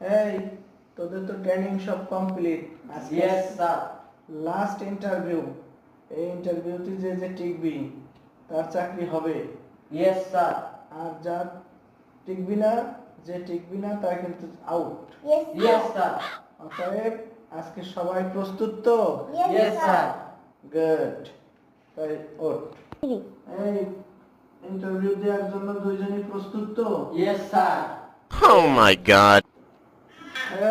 এই তোদের তো ট্রেনিং সব complete. Yes sir. Last interview, এই ইন্টারভিউতে যে যে টিকবি তার চাকরি হবে। Yes sir. আর যার টিকবি না, যে টিকবি না তার কিন্তু আউট। Yes sir. অতএব আজকে সবাই প্রস্তুত তো? Yes sir. গুড। তাই ওঠ। এই ইন্টারভিউ দেওয়ার জন্য দুইজনই প্রস্তুত তো? Yes sir. Oh my god.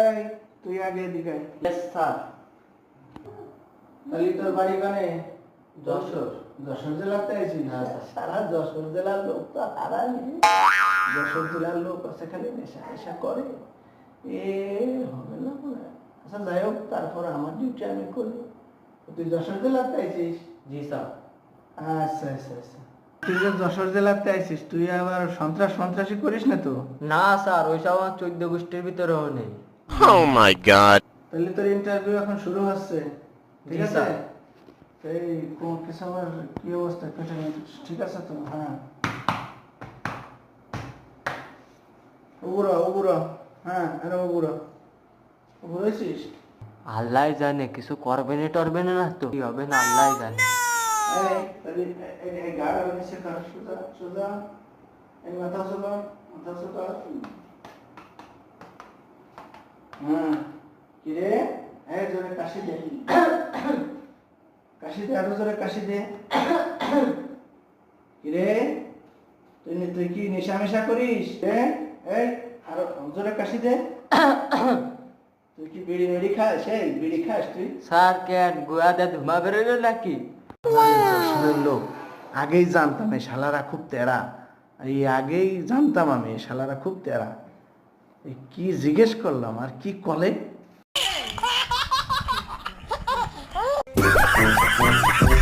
এই তুই আগে এদিকে আয়। Yes sir. তাহলে তোর বাড়ি কানে? যশোর। যশোর জেলাতে আছিস? হ্যাঁ, স্যার। সারা যশোর জেলার লোক তো হারাই। যশোর জেলার লোক আছে খালি নেশা নেশা করে, এ হবে না মনে হয়। আচ্ছা যাই হোক, তারপর আমার ডিউটি আমি করি। তুই যশোর জেলাতে আছিস? জি স্যার। আচ্ছা আচ্ছা আচ্ছা। তুই যে যশোর জেলাতে আছিস, তুই আবার সন্ত্রাসী করিস না তো? না স্যার, ওইসব আমার 14 গোষ্ঠীর ভিতরেও নেই। Oh my god. তাহলে তোর ইন্টারভিউ এখন শুরু হচ্ছে, ঠিক জি, আছে? স্যার। এই কোন কিছু আমার কি অবস্থা কেটে ঠিক আছে তো? হ্যাঁ, উবুরা, হ্যাঁ আরে উবুরা হয়েছিস? আল্লাহ জানে, কিছু করবে না টরবে না তো, কি হবে না আল্লাহ জানে। এই গাড়া নিচে কর, সোজা সোজা, এই মাথা সোজা, মাথা সোজা। হ্যাঁ, কি রে? এই জোরে কাশি দে, কাশি দে, আরো জোরে কাশি দে। কি রে, তুই কি নেশা মেশা করিস? এই আরো জোরে কাশি দে। তুই কি বিড়ি মেড়ি খাস? এই বিড়ি খাস তুই? স্যার কেন গোয়া দে ধুমা বেরোলো নাকি? যশোরের লোক, আগেই জানতাম এই শালারা খুব তেরা। আগেই জানতাম আমি এই শালারা খুব তেরা। এই কি জিজ্ঞেস করলাম আর কি কলে